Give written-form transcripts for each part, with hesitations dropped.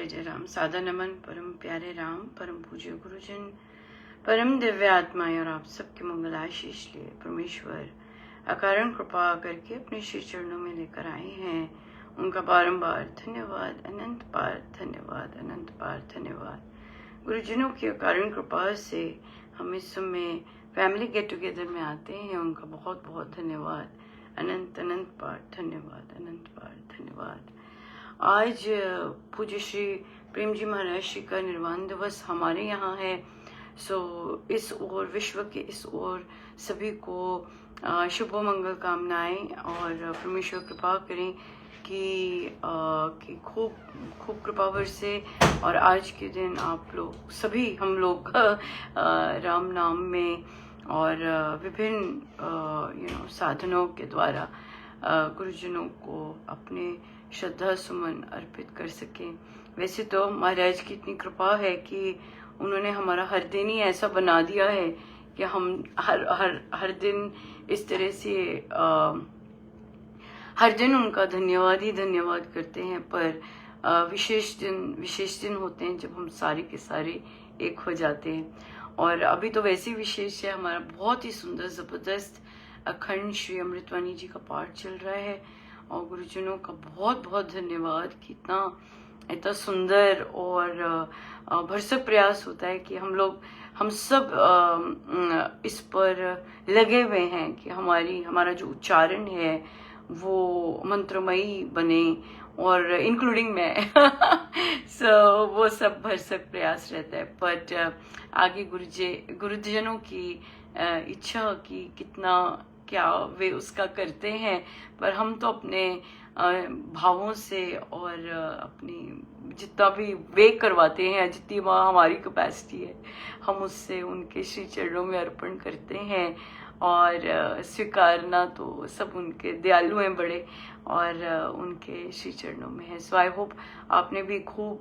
जय जय राम। सादा नमन परम प्यारे राम, परम पूज्य गुरुजन, परम दिव्य आत्माएं और आप सबके मंगल आशीष लिए परमेश्वर अकारण कृपा करके अपने श्री चरणों में लेकर आए हैं। उनका बारंबार धन्यवाद, अनंत पार धन्यवाद, अनंत पार धन्यवाद। गुरुजनों की अकारण कृपा से हम इस समय फैमिली गेट टुगेदर में आते हैं। उनका बहुत बहुत धन्यवाद, अनंत अनंत पार धन्यवाद, अनंत पार धन्यवाद। आज पूज्य श्री प्रेम जी महाराज जी का निर्वाण दिवस हमारे यहाँ है। इस ओर, विश्व के इस ओर सभी को शुभ मंगल कामनाएं और परमेश्वर कृपा करें कि खूब खूब कृपा बरसे और आज के दिन आप लोग सभी हम लोग राम नाम में और विभिन्न साधनों के द्वारा गुरुजनों को अपने श्रद्धा सुमन अर्पित कर सकें। वैसे तो महाराज की इतनी कृपा है कि उन्होंने हमारा हर दिन ही ऐसा बना दिया है कि हम हर दिन इस तरह से हर दिन उनका धन्यवाद ही धन्यवाद करते हैं। पर विशेष दिन होते हैं जब हम सारे के सारे एक हो जाते हैं। और अभी तो वैसे ही विशेष है, हमारा बहुत ही सुंदर जबरदस्त अखंड श्री अमृतवाणी जी का पाठ चल रहा है और गुरुजनों का बहुत बहुत धन्यवाद कि इतना सुंदर और भरसक प्रयास होता है कि हम सब इस पर लगे हुए हैं कि हमारा जो उच्चारण है वो मंत्रमयी बने और इंक्लूडिंग मैं वो सब भरसक प्रयास रहता है। बट आगे गुरुजनों की इच्छा की कितना क्या वे उसका करते हैं, पर हम तो अपने भावों से और अपनी जितना भी वे करवाते हैं, जितनी हमारी कैपेसिटी है, हम उससे उनके श्री चरणों में अर्पण करते हैं। और स्वीकारना तो सब उनके दयालु हैं बड़े और उनके श्री चरणों में है। सो आई होप आपने भी खूब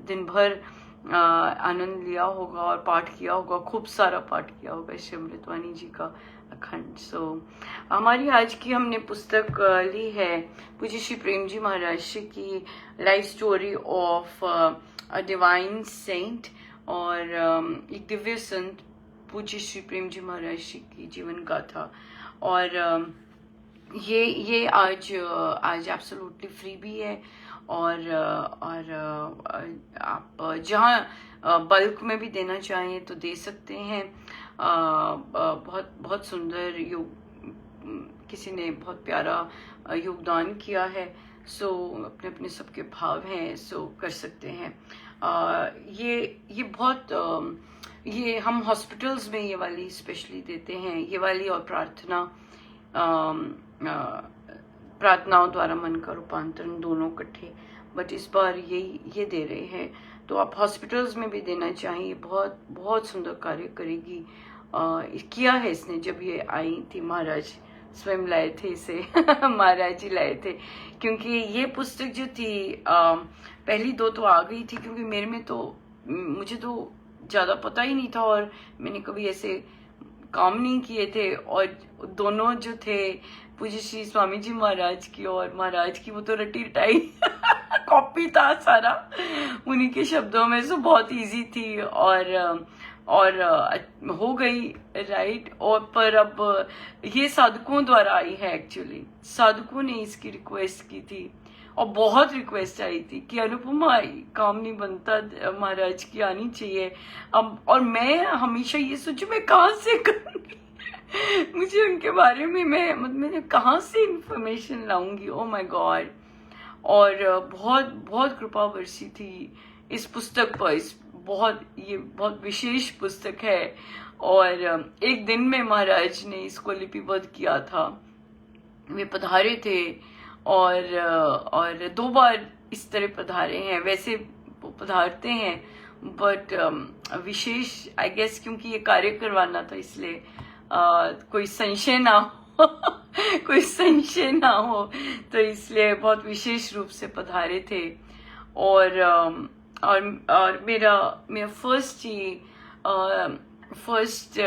दिन भर आनंद लिया होगा और पाठ किया होगा, खूब सारा पाठ किया होगा श्री अमृतवाणी जी का अखंड। हमारी आज की हमने पुस्तक ली है पूज्य श्री प्रेम जी महाराज जी की life story of a divine saint और एक दिव्य संत पूज्य श्री प्रेम जी महाराज जी की जीवन गाथा। और ये आज एब्सोल्युटली फ्री भी है और आप जहाँ बल्क में भी देना चाहें तो दे सकते हैं। बहुत बहुत सुंदर किसी ने बहुत प्यारा योगदान किया है। अपने अपने सबके भाव हैं, कर सकते हैं। ये बहुत ये हम हॉस्पिटल्स में ये वाली स्पेशली देते हैं, ये वाली और प्रार्थनाओं द्वारा मन का रूपांतरण दोनों इकट्ठे। बट इस बार ये दे रहे हैं, तो आप हॉस्पिटल्स में भी देना चाहिए। बहुत बहुत सुंदर कार्य करेगी। किया है इसने जब ये आई थी, महाराज स्वयं लाए थे इसे महाराज जी लाए थे, क्योंकि ये पुस्तक जो थी पहली दो तो आ गई थी, क्योंकि मुझे तो ज्यादा पता ही नहीं था और मैंने कभी ऐसे काम नहीं किए थे। और दोनों जो थे पूज्य श्री स्वामी जी महाराज की और महाराज की, वो तो रटी रटाई कॉपी था सारा उन्हीं के शब्दों में। बहुत इजी थी और हो गई राइट। और पर अब ये साधकों द्वारा आई है, एक्चुअली साधकों ने इसकी रिक्वेस्ट की थी और बहुत रिक्वेस्ट आई थी कि अनुपमा काम नहीं बनता, महाराज की आनी चाहिए। अब और मैं हमेशा ये सोचू मैं कहाँ से करूंगी मुझे उनके बारे में मैंने कहाँ से इंफॉर्मेशन लाऊंगी। Oh my God. और बहुत बहुत कृपा बरसी थी इस पुस्तक पर। ये बहुत विशेष पुस्तक है और एक दिन में महाराज ने इसको लिपिबद्ध किया था। वे पधारे थे और 2 बार इस तरह पधारे हैं। वैसे वो पधारते हैं बट विशेष आई गेस क्योंकि ये कार्य करवाना था, इसलिए कोई संशय ना हो कोई संशय ना हो, तो इसलिए बहुत विशेष रूप से पधारे थे। और मेरा फर्स्ट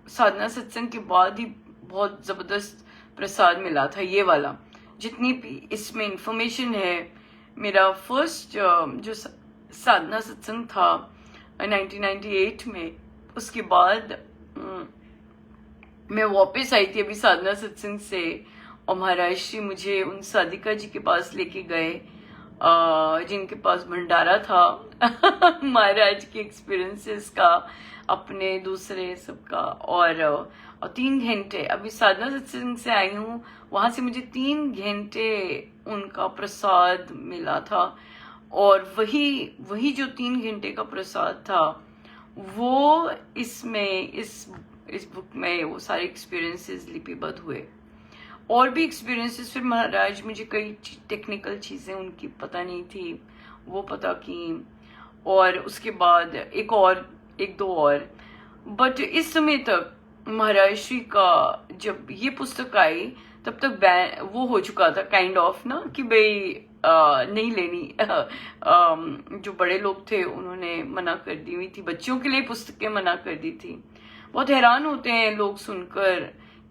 साधना सत्संग के बाद ही बहुत जबरदस्त प्रसाद मिला था ये वाला। जितनी भी इसमें इंफॉर्मेशन है, मेरा फर्स्ट जो साधना सत्संग था 1998 में। उसके बाद मैं वापस आई थी अभी साधना सत्संग से, और महाराज श्री मुझे उन साधिका जी के पास लेके गए जिनके पास भंडारा था महाराज के एक्सपीरियंसेस का, अपने दूसरे सबका। और 3 घंटे अभी साधना सत्संग से आई हूँ, वहां से मुझे 3 घंटे उनका प्रसाद मिला था। और वही जो 3 घंटे का प्रसाद था वो इसमें इस बुक में वो सारे एक्सपीरियंसेस लिपिबद्ध हुए। और भी एक्सपीरियंसेस फिर महाराज मुझे कई टेक्निकल चीजें उनकी पता नहीं थी वो पता की, और उसके बाद एक दो और। बट इस समय तक महाराज श्री का जब ये पुस्तक आई तब तक बैन वो हो चुका था काइंड ऑफ ना, कि भाई नहीं लेनी जो बड़े लोग थे उन्होंने मना कर दी हुई थी, बच्चों के लिए पुस्तकें मना कर दी थी। बहुत हैरान होते हैं लोग सुनकर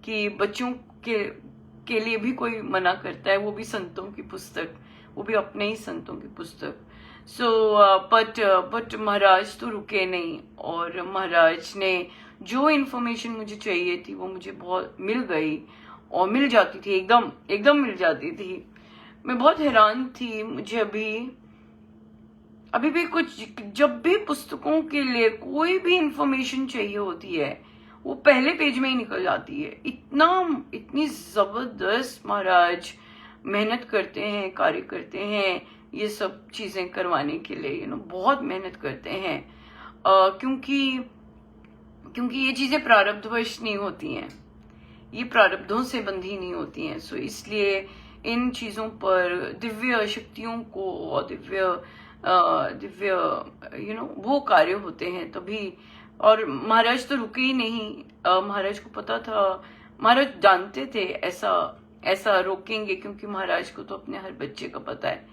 कि बच्चों के लिए भी कोई मना करता है, वो भी संतों की पुस्तक, वो भी अपने ही संतों की पुस्तक। सो बट महाराज तो रुके नहीं, और महाराज ने जो इन्फॉर्मेशन मुझे चाहिए थी वो मुझे बहुत मिल गई, और मिल जाती थी, एकदम मिल जाती थी। मैं बहुत हैरान थी। मुझे अभी भी जब भी पुस्तकों के लिए कोई भी इंफॉर्मेशन चाहिए होती है वो पहले पेज में ही निकल जाती है। इतनी जबरदस्त महाराज मेहनत करते हैं, कार्य करते हैं, ये सब चीजें करवाने के लिए बहुत मेहनत करते हैं। क्योंकि ये चीजें प्रारब्धवश नहीं होती हैं, ये प्रारब्धों से बंधी नहीं होती हैं। सो इसलिए इन चीजों पर दिव्य शक्तियों को और दिव्य वो कार्य होते हैं तभी। और महाराज तो रुके ही नहीं, महाराज को पता था, महाराज जानते थे ऐसा रोकेंगे, क्योंकि महाराज को तो अपने हर बच्चे का पता है।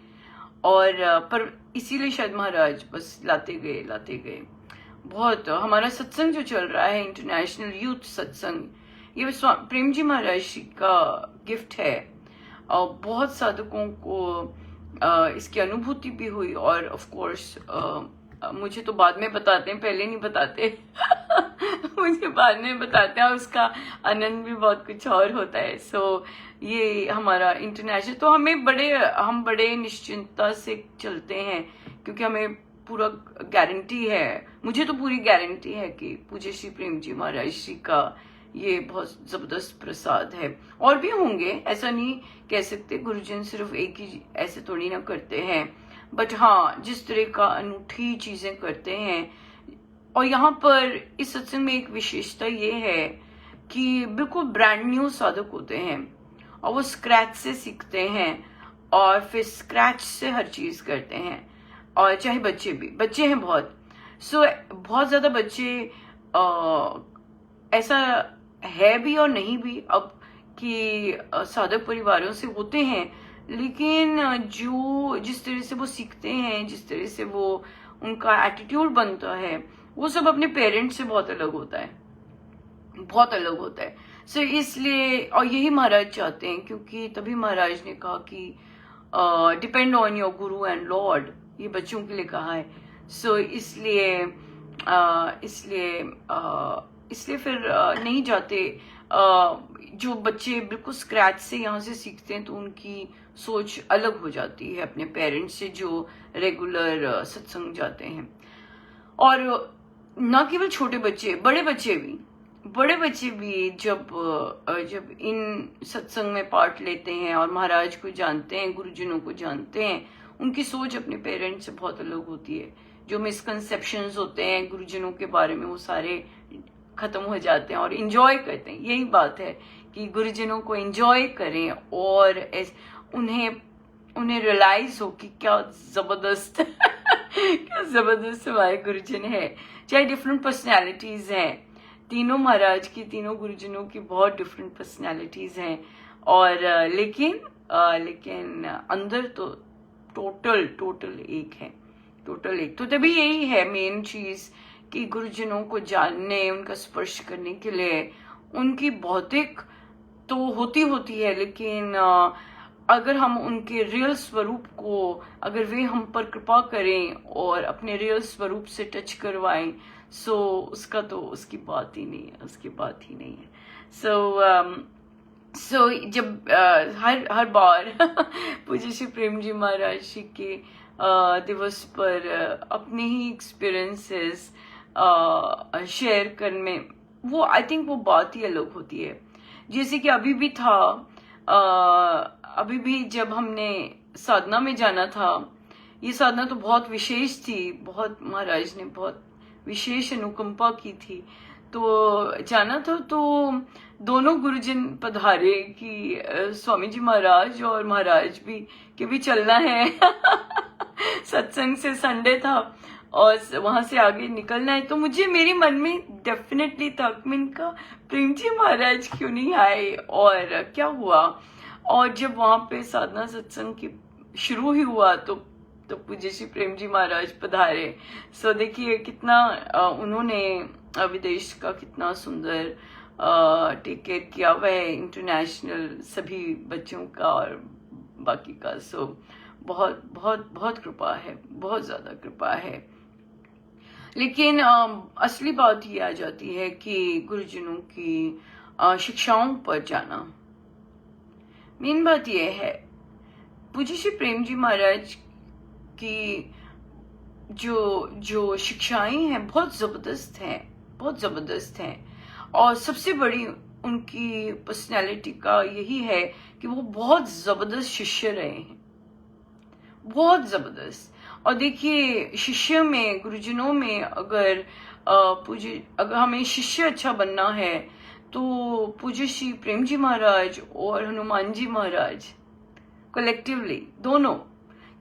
और पर इसीलिए शायद महाराज बस लाते गए। बहुत हमारा सत्संग जो चल रहा है इंटरनेशनल यूथ सत्संग, ये प्रेम जी महाराज जी का गिफ्ट है, और बहुत साधकों को इसकी अनुभूति भी हुई। और ऑफ कोर्स मुझे तो बाद में बताते हैं, पहले नहीं बताते मुझे बाद में बताते हैं, उसका आनंद भी बहुत कुछ और होता है। सो ये हमारा इंटरनेशनल, तो हम बड़े निश्चिंतता से चलते हैं, क्योंकि हमें पूरा गारंटी है, मुझे तो पूरी गारंटी है कि पूज्य श्री प्रेम जी महाराज श्री का ये बहुत जबरदस्त प्रसाद है। और भी होंगे, ऐसा नहीं कह सकते, गुरुजन सिर्फ एक ही ऐसे थोड़ी ना करते हैं, बट हाँ जिस तरह का अनूठी चीजें करते हैं। और यहाँ पर इस सत्संग में एक विशेषता ये है कि बिल्कुल ब्रांड न्यू साधक होते हैं, और वो स्क्रैच से सीखते हैं, और फिर स्क्रैच से हर चीज करते हैं। और चाहे बच्चे हैं बहुत, सो बहुत ज्यादा बच्चे ऐसा है भी और नहीं भी अब कि साधक परिवारों से होते हैं, लेकिन जिस तरह से वो सीखते हैं, जिस तरह से वो उनका एटीट्यूड बनता है, वो सब अपने पेरेंट्स से बहुत अलग होता है। सो इसलिए, और यही महाराज चाहते हैं, क्योंकि तभी महाराज ने कहा कि depend on your Guru and Lord, ये बच्चों के लिए कहा है। सो इसलिए फिर नहीं जाते। जो बच्चे बिल्कुल स्क्रैच से यहाँ से सीखते हैं तो उनकी सोच अलग हो जाती है अपने पेरेंट्स से, जो रेगुलर सत्संग जाते हैं। और न केवल छोटे बच्चे, बड़े बच्चे भी जब इन सत्संग में पार्ट लेते हैं और महाराज को जानते हैं, गुरुजनों को जानते हैं, उनकी सोच अपने पेरेंट्स से बहुत अलग होती है। जो मिसकंसेप्शंस होते हैं गुरुजनों के बारे में, वो सारे खत्म हो जाते हैं और इंजॉय करते हैं। यही बात है कि गुरुजनों को इंजॉय करें, और उन्हें रियलाइज हो कि क्या जबरदस्त क्या जबरदस्त हमारे गुरुजन है। चाहे डिफरेंट पर्सनैलिटीज हैं, तीनों महाराज की, तीनों गुरुजनों की बहुत डिफरेंट पर्सनैलिटीज हैं, और लेकिन अंदर तो टोटल एक है, टोटल एक। तो तभी यही है मेन चीज कि गुरुजनों को जानने, उनका स्पर्श करने के लिए उनकी भौतिक तो होती है, लेकिन अगर हम उनके रियल स्वरूप को, अगर वे हम पर कृपा करें और अपने रियल स्वरूप से टच करवाएं, सो उसका तो उसकी बात ही नहीं है, उसकी बात ही नहीं है। सो जब हर बार पूज्य श्री प्रेम जी महाराज जी के दिवस पर अपने ही एक्सपीरियंसेस शेयर करने में, वो आई थिंक वो बात ही अलग होती है। जैसे कि अभी भी था, अभी भी जब हमने साधना में जाना था, ये साधना तो बहुत विशेष थी, बहुत महाराज ने बहुत विशेष अनुकंपा की थी। तो जाना था तो दोनों गुरुजन पधारे कि स्वामी जी महाराज और महाराज भी कि भी चलना है सत्संग से, संडे था और वहां से आगे निकलना है। तो मुझे मेरे मन में डेफिनेटली था इनका प्रेम जी महाराज क्यों नहीं आए और क्या हुआ। और जब वहां पे साधना सत्संग की शुरू ही हुआ तो पूज्य श्री प्रेम जी महाराज पधारे। सो देखिए कितना उन्होंने विदेश का कितना सुंदर टेक केयर किया हुआ है, इंटरनेशनल सभी बच्चों का और बाकी का। सो बहुत बहुत बहुत कृपा है, बहुत ज्यादा कृपा है। लेकिन असली बात ये आ जाती है कि गुरुजनों की शिक्षाओं पर जाना, मेन बात यह है पूज्य श्री प्रेम जी महाराज की जो शिक्षाएं हैं बहुत जबरदस्त हैं, बहुत जबरदस्त हैं। और सबसे बड़ी उनकी पर्सनैलिटी का यही है कि वो बहुत जबरदस्त शिष्य रहे हैं, बहुत जबरदस्त। और देखिए शिष्य में, गुरुजनों में अगर हमें शिष्य अच्छा बनना है तो पूज्य श्री प्रेम जी महाराज और हनुमान जी महाराज कलेक्टिवली दोनों,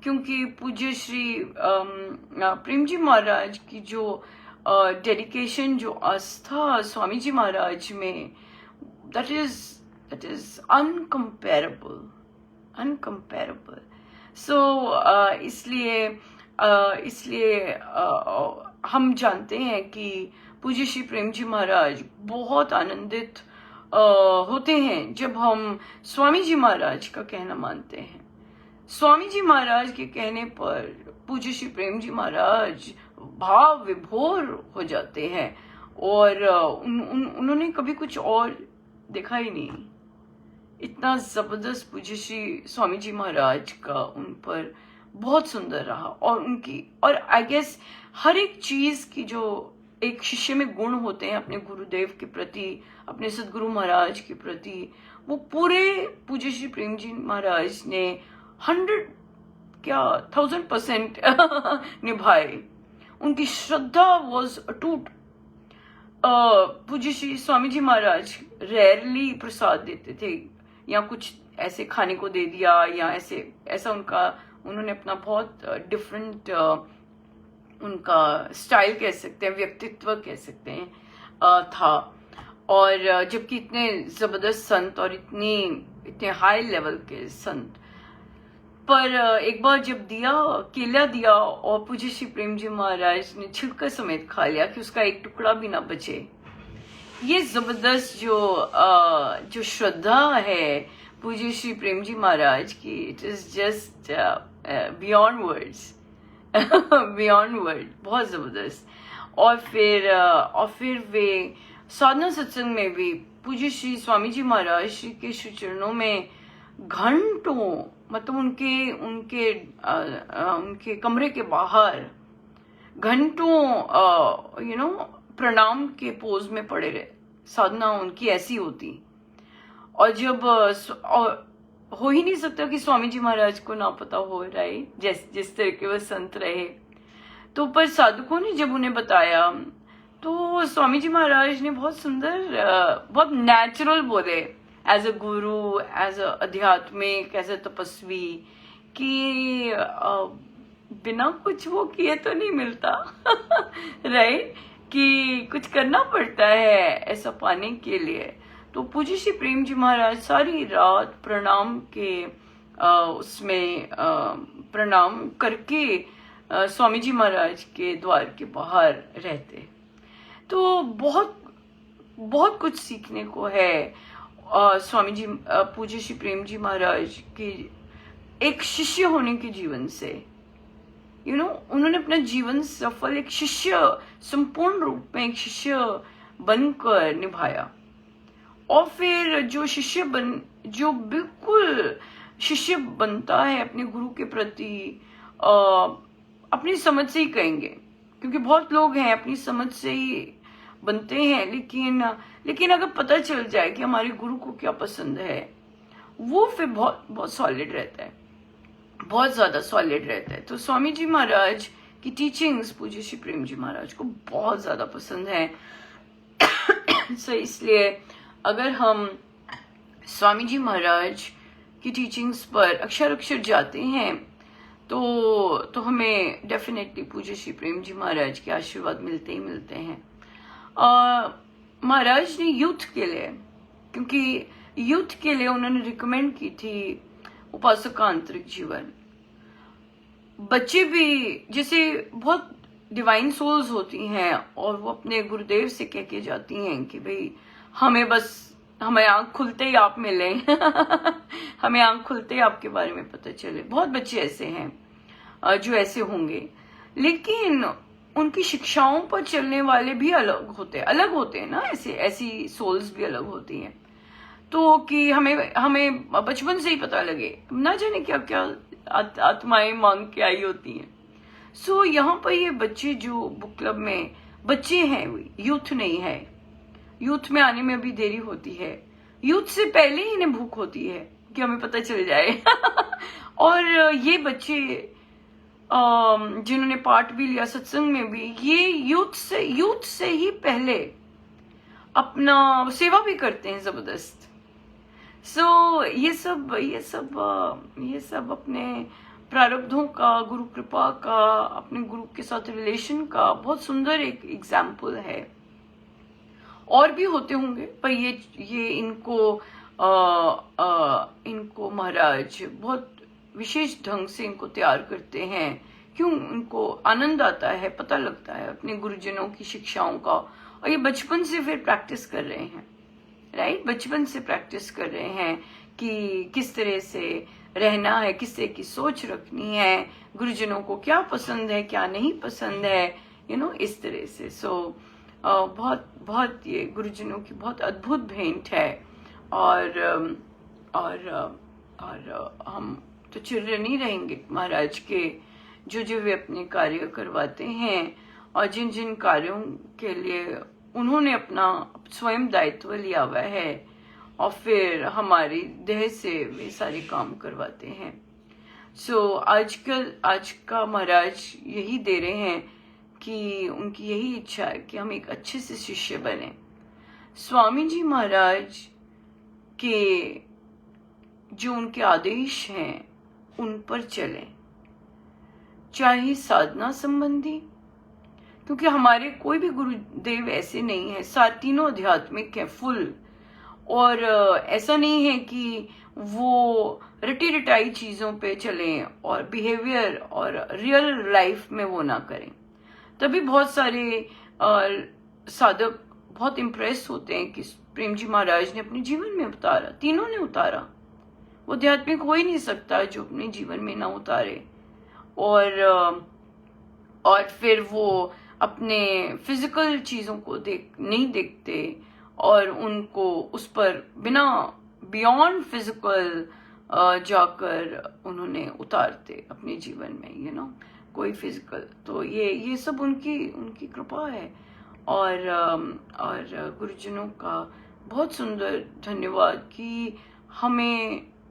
क्योंकि पूज्य श्री प्रेम जी महाराज की जो डेडिकेशन, जो आस्था स्वामी जी महाराज में, दैट इज अनकम्पेरेबल, अनकम्पेरेबल। सो इसलिए हम जानते हैं कि पूज्य श्री प्रेम जी महाराज बहुत आनंदित होते हैं जब हम स्वामी जी महाराज का कहना मानते हैं। स्वामी जी महाराज के कहने पर पूज्य श्री प्रेम जी महाराज भाव विभोर हो जाते हैं और उन्होंने कभी कुछ और देखा ही नहीं। इतना जबरदस्त पूज्य श्री स्वामी जी महाराज का उन पर बहुत सुंदर रहा। और उनकी, और आई गेस हर एक चीज की जो एक शिष्य में गुण होते हैं अपने गुरुदेव के प्रति, अपने सदगुरु महाराज के प्रति, वो पूरे पूज्य श्री प्रेम जी महाराज ने 1000% निभाए। उनकी श्रद्धा वॉज अटूट। पूज्य श्री स्वामी जी महाराज रेयरली प्रसाद देते थे या कुछ ऐसे खाने को दे दिया या ऐसा उन्होंने अपना बहुत डिफरेंट उनका स्टाइल कह सकते हैं, व्यक्तित्व कह सकते हैं था। और जबकि इतने जबरदस्त संत और इतने हाई लेवल के संत, पर एक बार जब केला दिया और पूज्य श्री प्रेम जी महाराज ने छिलका समेत खा लिया कि उसका एक टुकड़ा भी ना बचे। ये जबरदस्त जो श्रद्धा है पूज्य श्री प्रेम जी महाराज की, it is just beyond words, beyond word, बहुत जबरदस्त। और फिर वे साधना सत्संग में भी पूज्य श्री स्वामी जी महाराज श्री के श्री चरणों में घंटों, मतलब उनके कमरे के बाहर घंटों प्रणाम के पोज में पड़े रहे। साधना उनकी ऐसी होती। और जब हो ही नहीं सकता कि स्वामी जी महाराज को ना पता हो रहा है जिस तरह के वो संत रहे। तो पर साधकों ने जब उन्हें बताया तो स्वामी जी महाराज ने बहुत सुंदर, बहुत नेचुरल बोले, as a Guru, as a आध्यात्मिक, एज अ तपस्वी, कि बिना कुछ वो किए तो नहीं मिलता राइट, कि कुछ करना पड़ता है ऐसा पाने के लिए। तो पूज्य श्री प्रेम जी महाराज सारी रात प्रणाम के उसमें प्रणाम करके स्वामी जी महाराज के द्वार के बाहर रहते। तो बहुत बहुत कुछ सीखने को है स्वामी जी, पूज्य श्री प्रेम जी महाराज की एक शिष्य होने के जीवन से, उन्होंने अपना जीवन सफल एक शिष्य, संपूर्ण रूप में एक शिष्य बनकर निभाया। और फिर जो बिल्कुल शिष्य बनता है अपने गुरु के प्रति, अपनी समझ से ही कहेंगे, क्योंकि बहुत लोग हैं अपनी समझ से ही बनते हैं, लेकिन अगर पता चल जाए कि हमारे गुरु को क्या पसंद है, वो फिर बहुत बहुत सॉलिड रहता है, बहुत ज्यादा सॉलिड रहता है। तो स्वामी जी महाराज की टीचिंग्स पूज्य श्री प्रेम जी महाराज को बहुत ज्यादा पसंद है। सो इसलिए अगर हम स्वामी जी महाराज की टीचिंग्स पर अक्षर अक्षर जाते हैं तो हमें डेफिनेटली पूज्य श्री प्रेम जी महाराज के आशीर्वाद मिलते ही मिलते हैं। महाराज ने यूथ के लिए, क्योंकि यूथ के लिए उन्होंने रिकमेंड की थी उपासक का आंतरिक जीवन। बच्चे भी जैसे बहुत डिवाइन सोल्स होती हैं और वो अपने गुरुदेव से कह के जाती हैं कि भाई हमें आंख खुलते ही आप मिले हमें आंख खुलते ही आपके बारे में पता चले। बहुत बच्चे ऐसे हैं जो ऐसे होंगे, लेकिन उनकी शिक्षाओं पर चलने वाले भी अलग होते हैं ना, ऐसी सोल्स भी अलग होती हैं। तो कि हमें बचपन से ही पता लगे, ना जाने क्या क्या आत्माएं मांग के आई होती हैं। सो यहाँ पर ये बच्चे जो बुक क्लब में बच्चे हैं, यूथ नहीं है, यूथ में आने में अभी देरी होती है, यूथ से पहले ही इन्हें भूख होती है कि हमें पता चल जाए और ये बच्चे जिन्होंने पार्ट भी लिया सत्संग में भी, ये यूथ से ही पहले अपना सेवा भी करते हैं जबरदस्त। सो ये सब अपने प्रारब्धों का, गुरु कृपा का, अपने गुरु के साथ रिलेशन का बहुत सुंदर एक एग्जाम्पल है। और भी होते होंगे, पर ये इनको महाराज बहुत विशेष ढंग से इनको तैयार करते हैं। क्यों? इनको आनंद आता है, पता लगता है अपने गुरुजनों की शिक्षाओं का, और ये बचपन से फिर प्रैक्टिस कर रहे हैं, राइट? बचपन से प्रैक्टिस कर रहे हैं कि किस तरह से रहना है, किस तरह की सोच रखनी है, गुरुजनों को क्या पसंद है, क्या नहीं पसंद है, इस तरह से। सो बहुत ये गुरुजनों की बहुत अद्भुत भेंट है। और हम तो चिर नहीं रहेंगे महाराज के जो वे अपने कार्य करवाते हैं, और जिन जिन कार्यों के लिए उन्होंने अपना स्वयं दायित्व लिया हुआ है, और फिर हमारी देह से वे सारे काम करवाते हैं। सो आज का महाराज यही दे रहे हैं कि उनकी यही इच्छा है कि हम एक अच्छे से शिष्य बने, स्वामी जी महाराज के जो उनके आदेश हैं उन पर चलें, चाहे साधना संबंधी, क्योंकि हमारे कोई भी गुरुदेव ऐसे नहीं है, तीनों आध्यात्मिक है फुल, और ऐसा नहीं है कि वो रटी रटाई चीजों पे चलें और बिहेवियर और रियल लाइफ में वो ना करें। तभी बहुत सारे साधक बहुत इम्प्रेस होते हैं कि प्रेम जी महाराज ने अपने जीवन में उतारा, तीनों ने उतारा। वो आध्यात्मिक हो ही नहीं सकता जो अपने जीवन में ना उतारे। और फिर वो अपने फिजिकल चीजों को नहीं देखते, और उनको उस पर बिना बियॉन्ड फिजिकल जाकर उन्होंने उतारते अपने जीवन में, कोई फिजिकल। तो ये सब उनकी कृपा है। और गुरुजनों का बहुत सुंदर धन्यवाद कि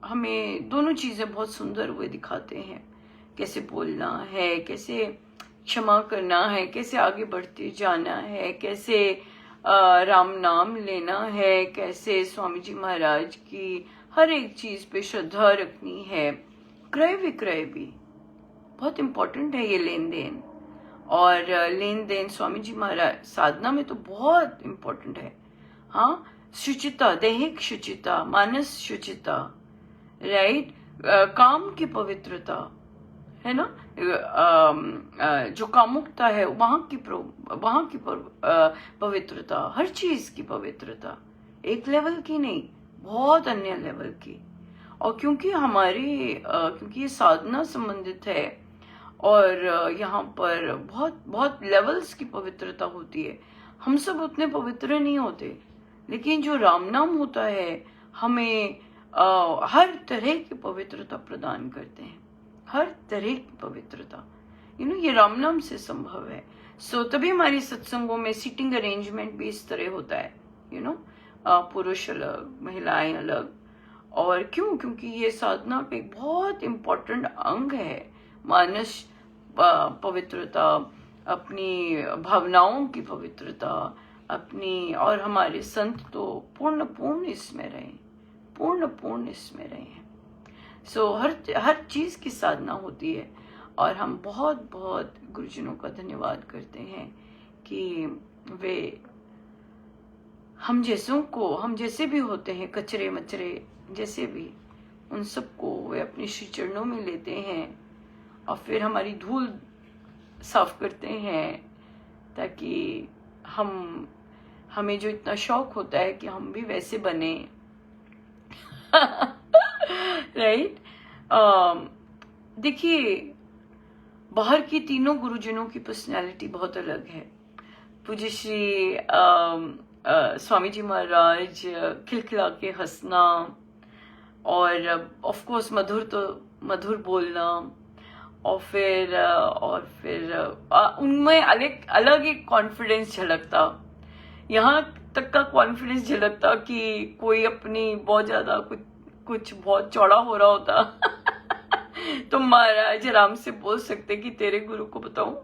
हमें दोनों चीजें बहुत सुंदर हुए दिखाते हैं, कैसे बोलना है, कैसे क्षमा करना है, कैसे आगे बढ़ते जाना है, कैसे राम नाम लेना है, कैसे स्वामी जी महाराज की हर एक चीज पे श्रद्धा रखनी है। क्रय विक्रय भी बहुत इम्पोर्टेंट है, ये लेन देन, और लेन देन स्वामी जी महाराज साधना में तो बहुत इम्पोर्टेंट है। हाँ, शुचिता, दैहिक शुचिता, मानस शुचिता, राइट, काम की पवित्रता है ना, जो कामुकता है वहां की पवित्रता, हर चीज की पवित्रता, एक लेवल की नहीं, बहुत अन्य लेवल की। और क्योंकि ये साधना संबंधित है, और यहाँ पर बहुत बहुत लेवल्स की पवित्रता होती है। हम सब उतने पवित्र नहीं होते, लेकिन जो राम नाम होता है हमें हर तरह की पवित्रता प्रदान करते हैं, हर तरह की पवित्रता। ये राम नाम से संभव है। तभी हमारी सत्संगों में सीटिंग अरेंजमेंट भी इस तरह होता है, पुरुष अलग, महिलाएं अलग। और क्योंकि ये साधना का एक बहुत इम्पोर्टेंट अंग है, मानस पवित्रता, अपनी भावनाओं की पवित्रता, अपनी, और हमारे संत तो पूर्ण इसमें रहे, पूर्ण इसमें रहे हैं। हर चीज की साधना होती है, और हम बहुत बहुत गुरुजनों का धन्यवाद करते हैं कि वे हम जैसे भी होते हैं, कचरे मचरे जैसे भी, उन सबको वे अपने श्री चरणों में लेते हैं और फिर हमारी धूल साफ करते हैं, ताकि हमें जो इतना शौक होता है कि हम भी वैसे बने। राइट। देखिए, बाहर की तीनों गुरुजनों की पर्सनालिटी बहुत अलग है। पूज्य श्री स्वामी जी महाराज खिलखिला के हंसना, और ऑफ कोर्स मधुर बोलना, और फिर उनमें अलग एक कॉन्फिडेंस झलकता। यहाँ तक का कॉन्फिडेंस झलकता कि कोई अपनी बहुत ज्यादा कुछ बहुत चौड़ा हो रहा होता तो महाराज आराम से बोल सकते कि तेरे गुरु को बताऊं,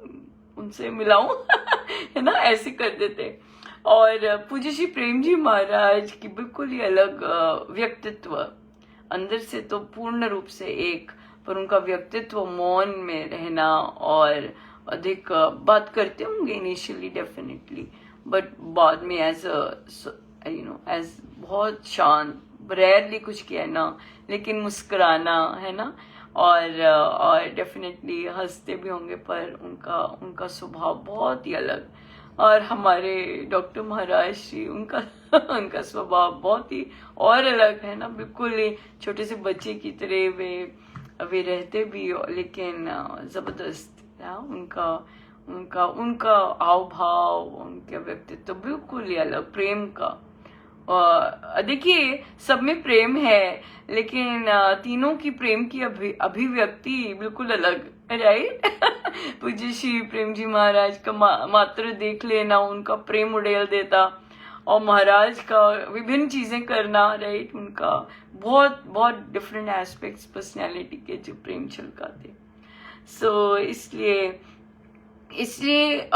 उनसे मिलाऊं है ना, ऐसे कर देते। और पूज्य श्री प्रेम जी महाराज की बिल्कुल ही अलग व्यक्तित्व, अंदर से तो पूर्ण रूप से एक, पर उनका व्यक्तित्व मौन में रहना, और अधिक बात करते होंगे इनिशियली डेफिनेटली, बट बाद में एज बहुत शांत, रेयरली कुछ कहना, लेकिन मुस्कुराना, है ना, और डेफिनेटली हंसते भी होंगे, पर उनका स्वभाव बहुत ही अलग। और हमारे डॉक्टर महाराज श्री, उनका स्वभाव बहुत ही और अलग है ना, बिल्कुल ही छोटे से बच्चे की तरह वे रहते भी, लेकिन जबरदस्त उनका हाव भाव, उनका व्यक्तित्व बिल्कुल ही अलग, प्रेम का। देखिए, सब में प्रेम है, लेकिन तीनों की प्रेम की अभिव्यक्ति बिल्कुल अलग, राइट। पूज्य श्री प्रेम जी महाराज का मात्र देख लेना उनका प्रेम उड़ेल देता, और महाराज का विभिन्न चीजें करना, राइट, उनका बहुत बहुत डिफरेंट एस्पेक्ट्स पर्सनैलिटी के जो प्रेम छलकाते। इसलिए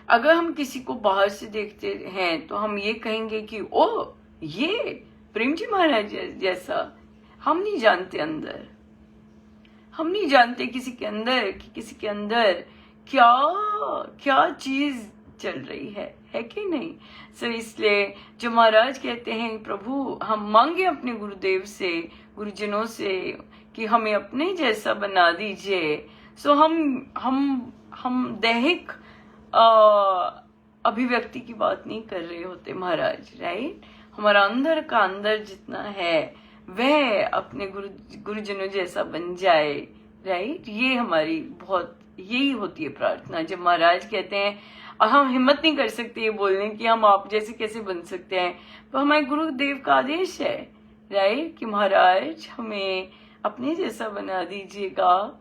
अगर हम किसी को बाहर से देखते हैं तो हम ये कहेंगे कि ओ, ये प्रेम जी महाराज जैसा। हम नहीं जानते अंदर, हम नहीं जानते किसी के अंदर क्या चीज चल रही है कि नहीं। इसलिए जो महाराज कहते हैं, प्रभु हम मांगे अपने गुरुदेव से, गुरुजनों से कि हमें अपने जैसा बना दीजिए। हम दैहिक अभिव्यक्ति की बात नहीं कर रहे होते महाराज, राइट। हमारा अंदर का अंदर जितना है वह अपने गुरुजनों जैसा बन जाए, राइट। ये हमारी बहुत यही होती है प्रार्थना। जब महाराज कहते हैं, और हम हिम्मत नहीं कर सकते ये बोलने कि हम आप जैसे कैसे बन सकते हैं, तो हमारे गुरुदेव का आदेश है, राइट, कि महाराज हमें अपने जैसा बना दीजिएगा।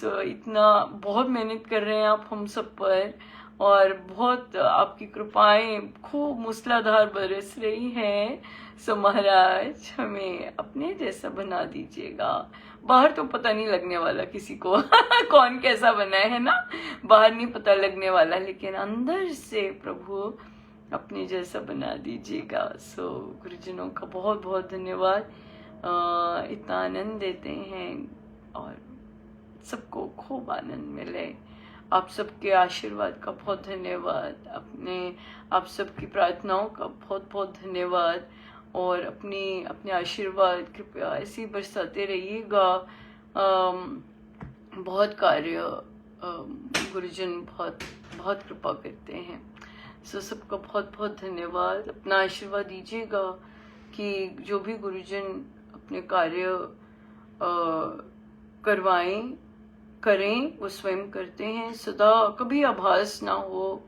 इतना बहुत मेहनत कर रहे हैं आप हम सब पर, और बहुत आपकी कृपाएं खूब मूसलाधार बरस रही हैं। महाराज हमें अपने जैसा बना दीजिएगा। बाहर तो पता नहीं लगने वाला किसी को कौन कैसा बना है ना, बाहर नहीं पता लगने वाला, लेकिन अंदर से प्रभु अपने जैसा बना दीजिएगा। गुरुजनों का बहुत बहुत धन्यवाद, इतना आनंद देते हैं और सबको खूब आनंद मिले। आप सबके आशीर्वाद का बहुत धन्यवाद, आप सबकी प्रार्थनाओं का बहुत बहुत धन्यवाद, और अपने आशीर्वाद कृपया ऐसे ही बरसाते रहिएगा। बहुत कार्य गुरुजन बहुत बहुत कृपा करते हैं। सबका बहुत बहुत धन्यवाद। अपना आशीर्वाद दीजिएगा कि जो भी गुरुजन अपने कार्य करें, वो स्वयं करते हैं। सदा कभी आभास ना हो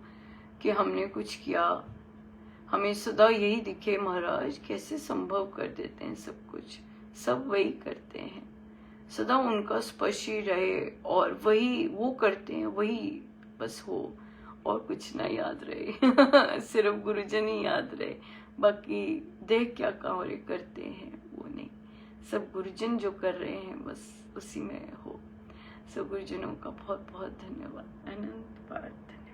कि हमने कुछ किया, हमें सदा यही दिखे महाराज कैसे संभव कर देते हैं सब कुछ, सब वही करते हैं, सदा उनका स्पर्श ही रहे और वही वो करते हैं, वही बस हो और कुछ ना याद रहे सिर्फ गुरुजन ही याद रहे, बाकी देख क्या कार्य करते हैं वो नहीं, सब गुरुजन जो कर रहे हैं बस उसी में हो। सब गुरुजनों का बहुत बहुत धन्यवाद, अनंत बार धन्यवाद।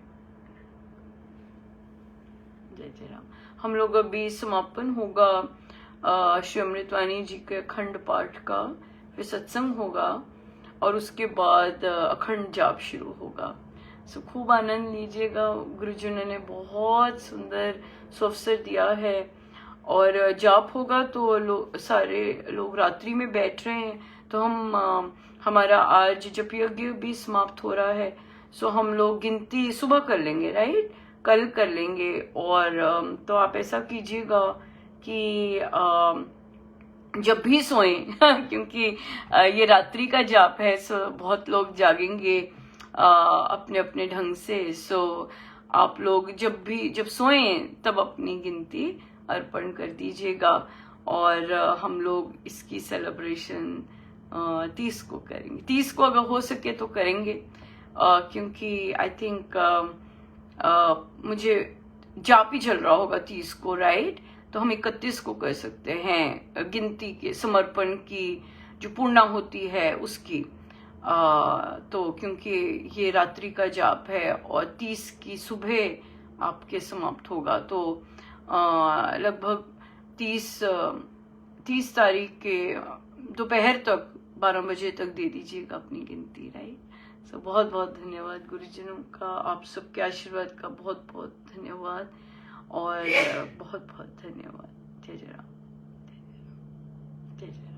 जय जय राम। हम लोग अभी समापन होगा श्री अमृतवाणी जी के अखंड पाठ का, फिर सत्संग होगा और उसके बाद अखंड जाप शुरू होगा। सो खूब आनंद लीजिएगा। गुरुजनों ने बहुत सुंदर अवसर दिया है और जाप होगा तो सारे लोग रात्रि में बैठ रहे हैं, तो हमारा आज जप यज्ञ भी समाप्त हो रहा है। सो हम लोग गिनती सुबह कर लेंगे, राइट, कल कर लेंगे। और तो आप ऐसा कीजिएगा कि जब भी सोएं क्योंकि ये रात्रि का जाप है, सो बहुत लोग जागेंगे अपने अपने ढंग से। सो आप लोग जब सोएं तब अपनी गिनती अर्पण कर दीजिएगा और हम लोग इसकी सेलिब्रेशन 30 को करेंगे। 30 को अगर हो सके तो करेंगे क्योंकि आई थिंक मुझे जाप ही चल रहा होगा 30 को, राइट, तो हम 31 को कर सकते हैं गिनती के समर्पण की जो पूर्णा होती है उसकी। तो क्योंकि ये रात्रि का जाप है और 30 की सुबह आपके समाप्त होगा, तो लगभग 30 तारीख के दोपहर तक 12 बजे तक दे दीजिएगा अपनी गिनती, राइट। सो बहुत बहुत धन्यवाद गुरुजनों का, आप सबके आशीर्वाद का बहुत बहुत धन्यवाद और बहुत बहुत धन्यवाद। जय जय राम, जय जय राम, जय जय राम।